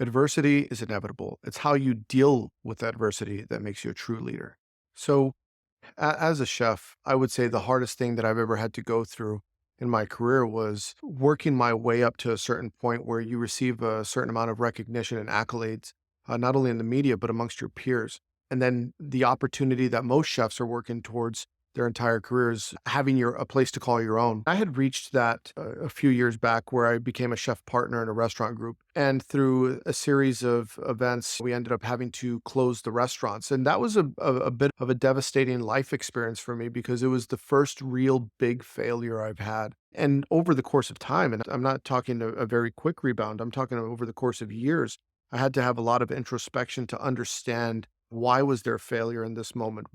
Adversity is inevitable. It's how you deal with adversity that makes you a true leader. So, as a chef, I would say the hardest thing that I've ever had to go through in my career was working my way up to a certain point where you receive a certain amount of recognition and accolades, not only in the media, but amongst your peers. And then the opportunity that most chefs are working towards their entire careers, having a place to call your own. I had reached that a few years back where I became a chef partner in a restaurant group. And through a series of events, we ended up having to close the restaurants. And that was a bit of a devastating life experience for me because it was the first real big failure I've had. And over the course of time, and I'm not talking a very quick rebound, I'm talking over the course of years, I had to have a lot of introspection to understand why was there failure in this moment?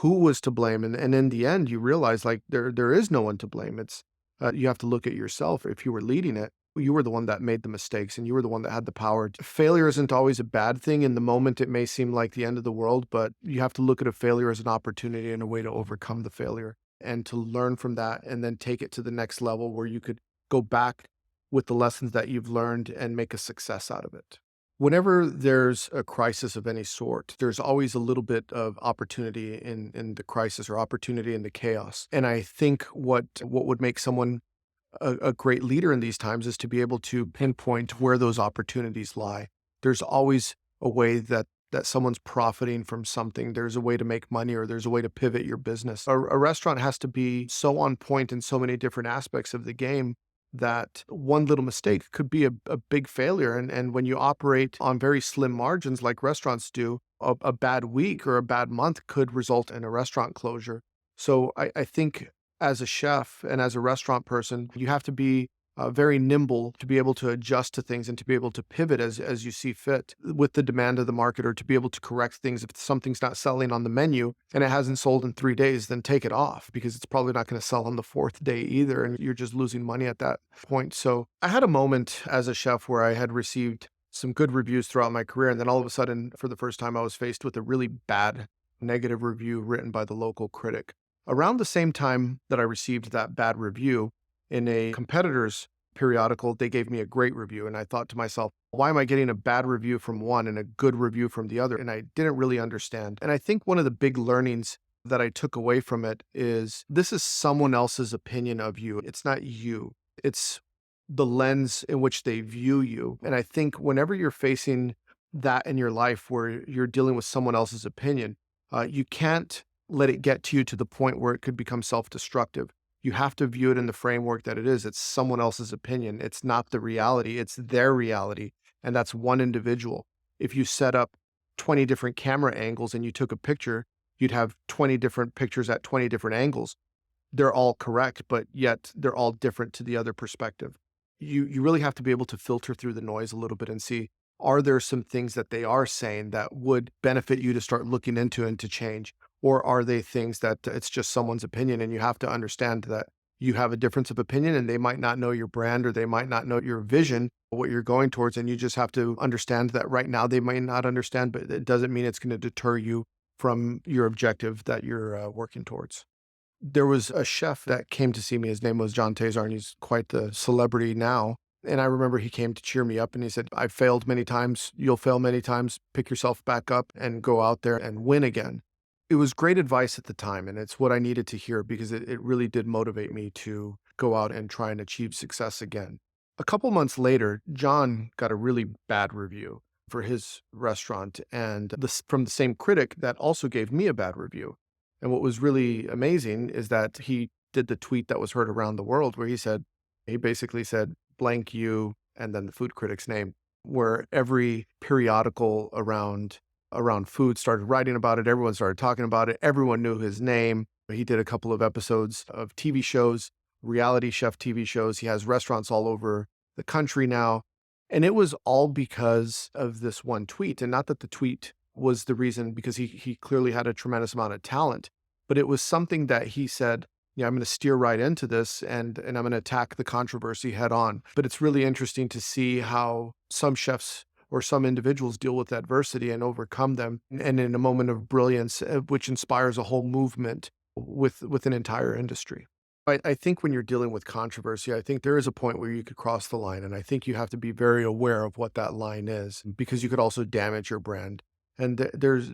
Who was to blame? And in the end, you realize like there is no one to blame. It's you have to look at yourself. If you were leading it, you were the one that made the mistakes, and you were the one that had the power. Failure isn't always a bad thing. In the moment, it may seem like the end of the world, but you have to look at a failure as an opportunity and a way to overcome the failure and to learn from that, and then take it to the next level where you could go back with the lessons that you've learned and make a success out of it. Whenever there's a crisis of any sort, there's always a little bit of opportunity in the crisis or opportunity in the chaos. And I think what would make someone a great leader in these times is to be able to pinpoint where those opportunities lie. There's always a way that someone's profiting from something. There's a way to make money or there's a way to pivot your business. A restaurant has to be so on point in so many different aspects of the game that one little mistake could be a big failure. And when you operate on very slim margins like restaurants do, a bad week or a bad month could result in a restaurant closure. So I think as a chef and as a restaurant person, you have to be very nimble to be able to adjust to things and to be able to pivot as you see fit with the demand of the market, or to be able to correct things. If something's not selling on the menu and it hasn't sold in 3 days, then take it off because it's probably not going to sell on the fourth day either. And you're just losing money at that point. So I had a moment as a chef where I had received some good reviews throughout my career. And then all of a sudden, for the first time, I was faced with a really bad negative review written by the local critic. Around the same time that I received that bad review, in a competitor's periodical, they gave me a great review. And I thought to myself, why am I getting a bad review from one and a good review from the other? And I didn't really understand. And I think one of the big learnings that I took away from it is this is someone else's opinion of you. It's not you. It's the lens in which they view you. And I think whenever you're facing that in your life where you're dealing with someone else's opinion, you can't let it get to you to the point where it could become self-destructive. You have to view it in the framework that it is. It's someone else's opinion. It's not the reality. It's their reality. And that's one individual. If you set up 20 different camera angles and you took a picture, you'd have 20 different pictures at 20 different angles. They're all correct, but yet they're all different to the other perspective. You really have to be able to filter through the noise a little bit and see, are there some things that they are saying that would benefit you to start looking into and to change? Or are they things that it's just someone's opinion and you have to understand that you have a difference of opinion and they might not know your brand or they might not know your vision, what you're going towards. And you just have to understand that right now they might not understand, but it doesn't mean it's going to deter you from your objective that you're working towards. There was a chef that came to see me. His name was John Tesar, and he's quite the celebrity now. And I remember he came to cheer me up and he said, I've failed many times. You'll fail many times. Pick yourself back up and go out there and win again. It was great advice at the time, and it's what I needed to hear because it really did motivate me to go out and try and achieve success again. A couple months later, John got a really bad review for his restaurant, and from the same critic that also gave me a bad review. And what was really amazing is that he did the tweet that was heard around the world where he basically said, blank you, and then the food critic's name, where every periodical around food started writing about it. Everyone started talking about it. Everyone knew his name. He did a couple of episodes of TV shows, reality chef TV shows. He has restaurants all over the country now. And it was all because of this one tweet. And not that the tweet was the reason, because he clearly had a tremendous amount of talent, but it was something that he said, yeah, I'm going to steer right into this and I'm going to attack the controversy head on. But it's really interesting to see how some chefs or some individuals deal with adversity and overcome them, and in a moment of brilliance, which inspires a whole movement with an entire industry. I think when you're dealing with controversy, I think there is a point where you could cross the line. And I think you have to be very aware of what that line is because you could also damage your brand. And there's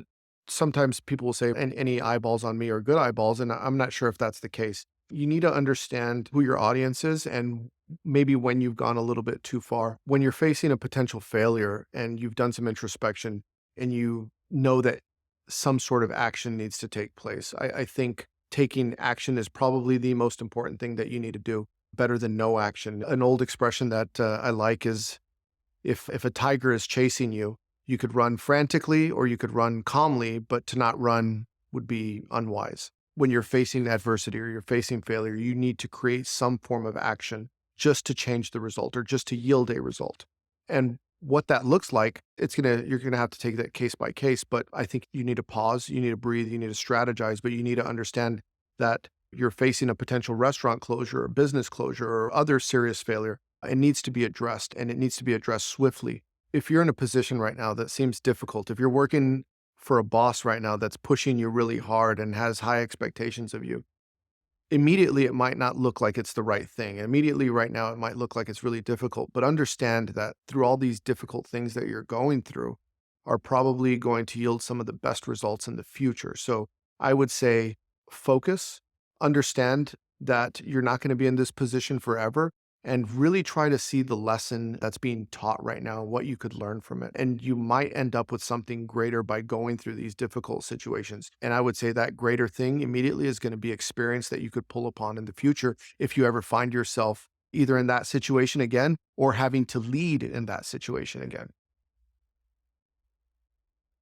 sometimes people will say, and any eyeballs on me are good eyeballs. And I'm not sure if that's the case. You need to understand who your audience is and maybe when you've gone a little bit too far. When you're facing a potential failure and you've done some introspection and you know that some sort of action needs to take place, I think taking action is probably the most important thing that you need to do, better than no action. An old expression that I like is if a tiger is chasing you, you could run frantically or you could run calmly, but to not run would be unwise. When you're facing adversity or you're facing failure, you need to create some form of action just to change the result or just to yield a result. And what that looks like, you're gonna have to take that case by case, but I think you need to pause, you need to breathe, you need to strategize, but you need to understand that you're facing a potential restaurant closure or business closure or other serious failure. It needs to be addressed and it needs to be addressed swiftly. If you're in a position right now that seems difficult, if you're working for a boss right now that's pushing you really hard and has high expectations of you, immediately it might not look like it's the right thing. Immediately right now it might look like it's really difficult, but understand that through all these difficult things that you're going through are probably going to yield some of the best results in the future. So I would say focus, understand that you're not going to be in this position forever, and really try to see the lesson that's being taught right now, what you could learn from it. And you might end up with something greater by going through these difficult situations. And I would say that greater thing immediately is going to be experience that you could pull upon in the future if you ever find yourself either in that situation again or having to lead in that situation again.